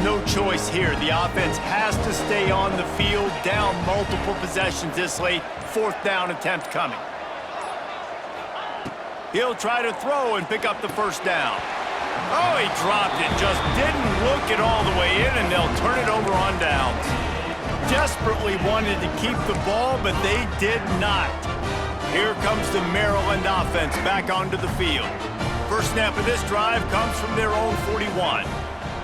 no choice here. The offense has to stay on the field, down multiple possessions this late. 4th down attempt coming. He'll try to throw and pick up the 1st down. Oh, he dropped it. Just didn't look it all the way in, and they'll turn it over on downs. Desperately wanted to keep the ball, but they did not. Here comes the Maryland offense back onto the field. First snap of this drive comes from their own 41.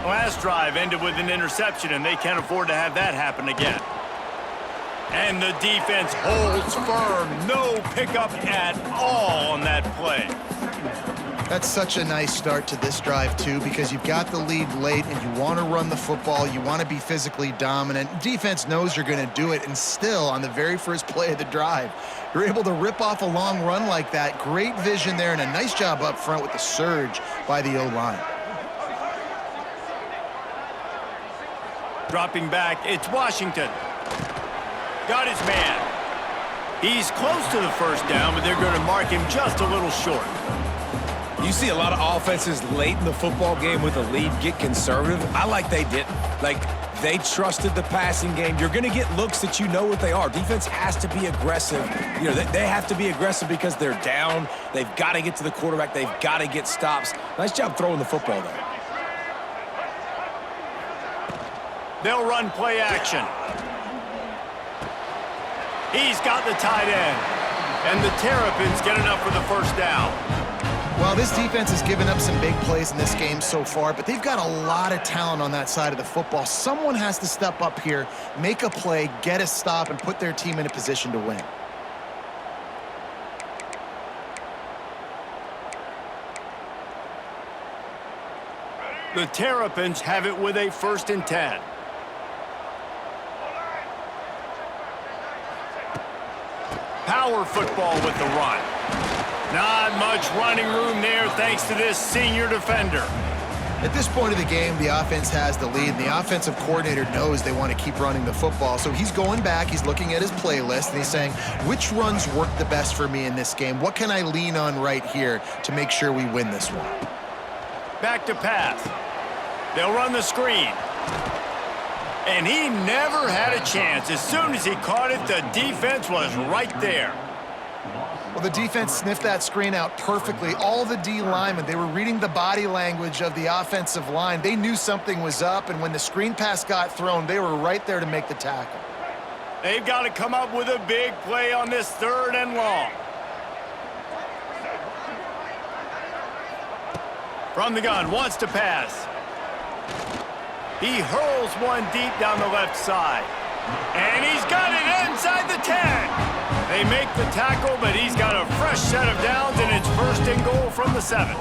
Last drive ended with an interception, and they can't afford to have that happen again. And the defense holds firm. No pickup at all on that play. That's such a nice start to this drive, too, because you've got the lead late and you want to run the football. You want to be physically dominant. Defense knows you're going to do it, and still, on the very first play of the drive, you're able to rip off a long run like that. Great vision there, and a nice job up front with the surge by the O-line. Dropping back, it's Washington. Got his man. He's close to the 1st down, but they're going to mark him just a little short. You see a lot of offenses late in the football game with a lead get conservative. I like they didn't. Like, they trusted the passing game. You're going to get looks that you know what they are. Defense has to be aggressive. You know, they have to be aggressive because they're down. They've got to get to the quarterback. They've got to get stops. Nice job throwing the football there. They'll run play action. He's got the tight end. And the Terrapins get enough for the 1st down. Well, this defense has given up some big plays in this game so far, but they've got a lot of talent on that side of the football. Someone has to step up here, make a play, get a stop, and put their team in a position to win. The Terrapins have it with a 1st and 10. Power football with the run. Not much running room there thanks to this senior defender. At this point of the game, the offense has the lead, and the offensive coordinator knows they want to keep running the football. So he's going back, he's looking at his playlist, and he's saying, which runs work the best for me in this game? What can I lean on right here to make sure we win this one? Back to pass. They'll run the screen. And he never had a chance. As soon as he caught it, the defense was right there. Well, the defense sniffed that screen out perfectly. All the D linemen, they were reading the body language of the offensive line. They knew something was up, and when the screen pass got thrown, they were right there to make the tackle. They've got to come up with a big play on this 3rd and long. From the gun, wants to pass. He hurls one deep down the left side. And he's got it inside the 10. They make the tackle, but he's got a fresh set of downs, and it's 1st and goal from the 7.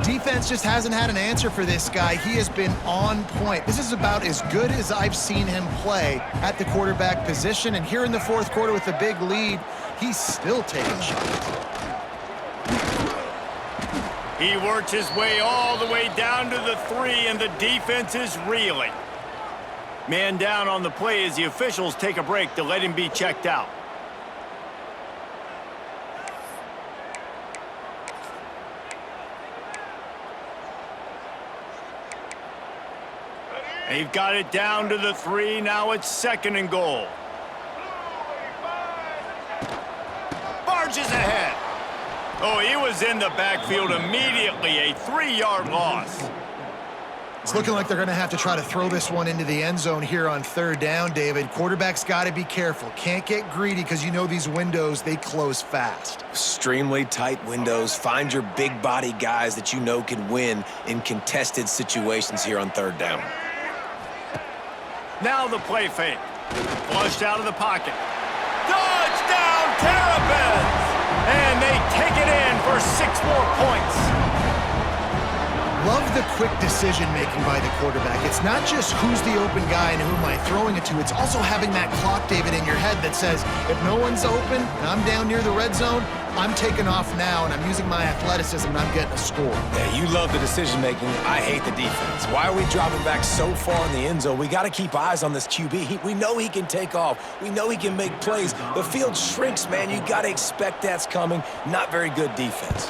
Defense just hasn't had an answer for this guy. He has been on point. This is about as good as I've seen him play at the quarterback position. And here in the 4th quarter with a big lead, he's still taking shots. He worked his way all the way down to the 3, and the defense is reeling. Man down on the play as the officials take a break to let him be checked out. They've got it down to the 3. Now it's 2nd and goal. Barges ahead. Oh, he was in the backfield immediately. A 3-yard loss. It's looking like they're going to have to try to throw this one into the end zone here on 3rd down, David. Quarterback's got to be careful. Can't get greedy because you know these windows, they close fast. Extremely tight windows. Find your big body guys that you know can win in contested situations here on 3rd down. Now the play fake. Flushed out of the pocket. Touchdown, Terrapins! And they take it in for 6 more points. Love the quick decision-making by the quarterback. It's not just who's the open guy and who am I throwing it to. It's also having that clock, David, in your head that says, if no one's open and I'm down near the red zone, I'm taking off now, and I'm using my athleticism, and I'm getting a score. Yeah, you love the decision-making. I hate the defense. Why are we dropping back so far in the end zone? We got to keep eyes on this QB. We know he can take off. We know he can make plays. The field shrinks, man. You got to expect that's coming. Not very good defense.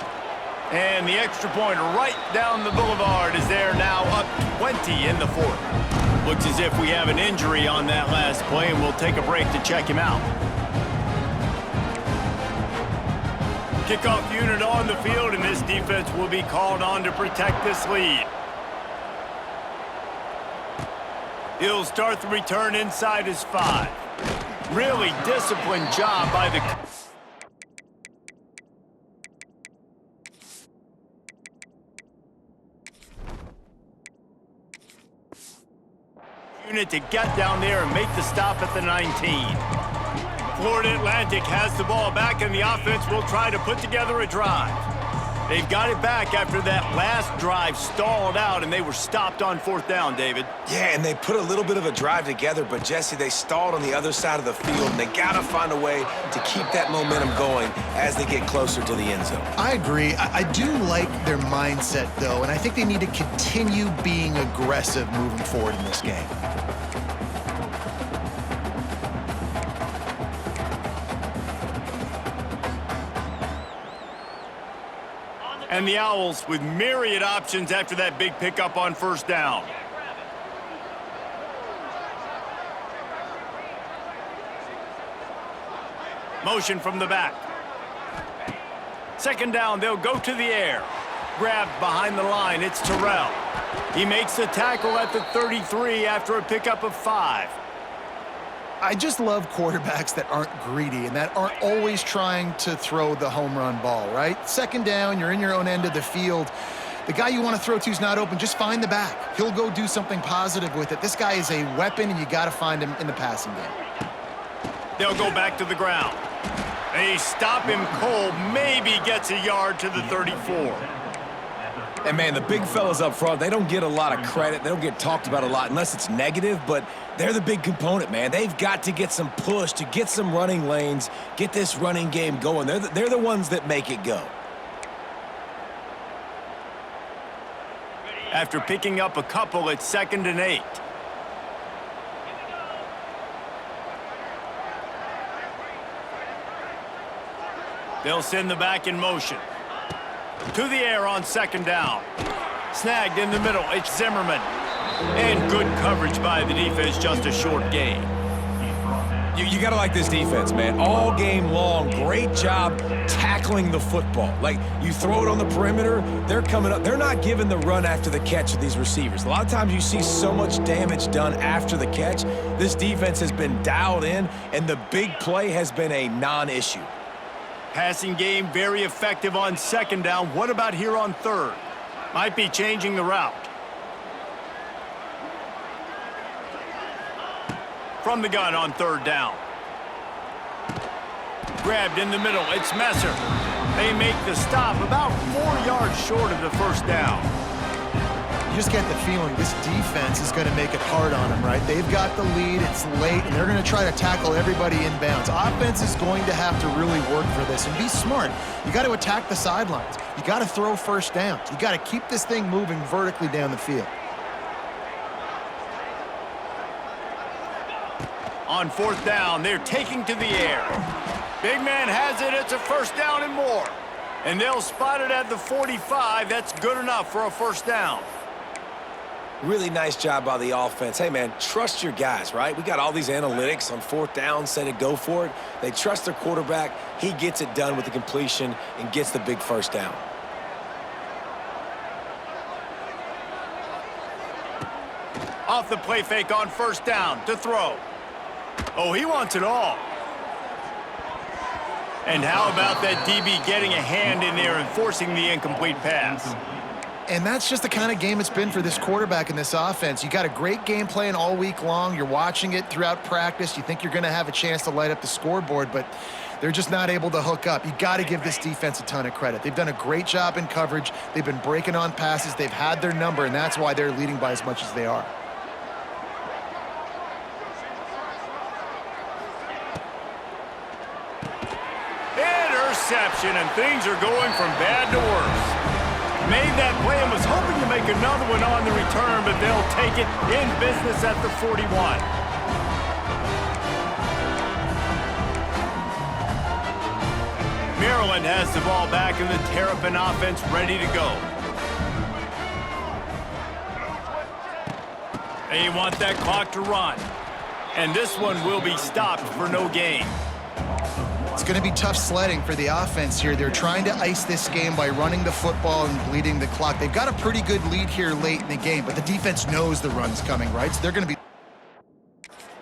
And the extra point right down the boulevard is there now, up 20 in the fourth. Looks as if we have an injury on that last play, and we'll take a break to check him out. Kickoff unit on the field, and this defense will be called on to protect this lead. He'll start the return inside his 5. Really disciplined job by the unit to get down there and make the stop at the 19. Florida Atlantic has the ball back, and the offense will try to put together a drive. They've got it back after that last drive stalled out, and they were stopped on 4th down, David. Yeah, and they put a little bit of a drive together, but, Jesse, they stalled on the other side of the field, and they got to find a way to keep that momentum going as they get closer to the end zone. I agree. I do like their mindset, though, and I think they need to continue being aggressive moving forward in this game. And the Owls with myriad options after that big pickup on 1st down. Motion from the back. 2nd down, they'll go to the air. Grabbed behind the line, it's Terrell. He makes the tackle at the 33 after a pickup of 5. I just love quarterbacks that aren't greedy and that aren't always trying to throw the home run ball, right? 2nd down, you're in your own end of the field. The guy you want to throw to is not open. Just find the back. He'll go do something positive with it. This guy is a weapon, and you got to find him in the passing game. They'll go back to the ground. They stop him cold, maybe gets a yard to the 34. And, man, the big fellas up front, they don't get a lot of credit. They don't get talked about a lot unless it's negative, but they're the big component, man. They've got to get some push, to get some running lanes, get this running game going. They're the ones that make it go. After picking up a couple, it's 2nd and 8. They'll send the back in motion. To the air on 2nd down. Snagged in the middle, it's Zimmerman. And good coverage by the defense, just a short gain. You got to like this defense, man. All game long, great job tackling the football. Like, you throw it on the perimeter, they're coming up. They're not giving the run after the catch of these receivers. A lot of times you see so much damage done after the catch. This defense has been dialed in, and the big play has been a non-issue. Passing game very effective on 2nd down. What about here on 3rd? Might be changing the route. From the gun on 3rd down. Grabbed in the middle, it's Messer. They make the stop about 4 yards short of the 1st down. You just get the feeling this defense is going to make it hard on them, right? They've got the lead, it's late, and they're going to try to tackle everybody inbounds. Offense is going to have to really work for this and be smart. You got to attack the sidelines. You got to throw 1st downs. You got to keep this thing moving vertically down the field. On 4th down, they're taking to the air. Big man has it, it's a 1st down and more. And they'll spot it at the 45. That's good enough for a 1st down. Really nice job by the offense. Hey, man, trust your guys, right? We got all these analytics on 4th down, say to go for it. They trust their quarterback. He gets it done with the completion and gets the big 1st down. Off the play fake on 1st down to throw. Oh, he wants it all. And how about that DB getting a hand in there and forcing the incomplete pass? And that's just the kind of game it's been for this quarterback in this offense. You got a great game plan all week long. You're watching it throughout practice. You think you're going to have a chance to light up the scoreboard, but they're just not able to hook up. You got to give this defense a ton of credit. They've done a great job in coverage. They've been breaking on passes. They've had their number, and that's why they're leading by as much as they are. Interception, and things are going from bad to worse. Made that play and was hoping to make another one on the return, but they'll take it in business at the 41. Maryland has the ball back and the Terrapin offense ready to go. They want that clock to run. And this one will be stopped for no gain. It's going to be tough sledding for the offense here. They're trying to ice this game by running the football and bleeding the clock. They've got a pretty good lead here late in the game, but the defense knows the run's coming, right? So they're going to be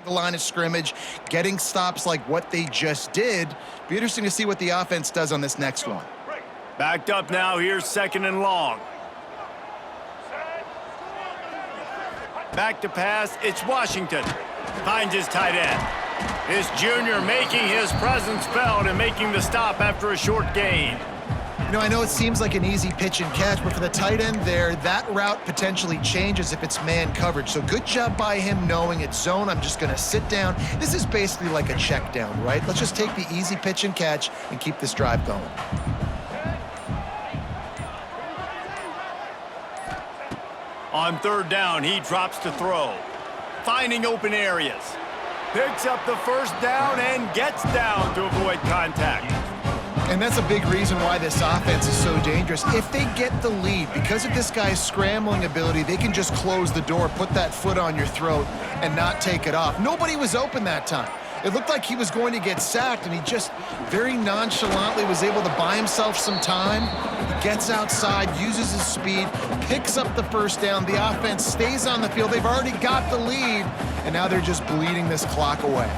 the line of scrimmage, getting stops like what they just did. Be interesting to see what the offense does on this next one. Backed up now, here's 2nd and long. Back to pass, it's Washington. Finds his tight end. His junior making his presence felt and making the stop after a short gain. You know, I know it seems like an easy pitch and catch, but for the tight end there, that route potentially changes if it's man coverage. So good job by him knowing it's zone. I'm just going to sit down. This is basically like a check down, right? Let's just take the easy pitch and catch and keep this drive going. On 3rd down, he drops to throw. Finding open areas. Picks up the 1st down and gets down to avoid contact. And that's a big reason why this offense is so dangerous. If they get the lead, because of this guy's scrambling ability, they can just close the door, put that foot on your throat, and not take it off. Nobody was open that time. It looked like he was going to get sacked, and he just very nonchalantly was able to buy himself some time. He gets outside, uses his speed, picks up the 1st down. The offense stays on the field. They've already got the lead, and now they're just bleeding this clock away.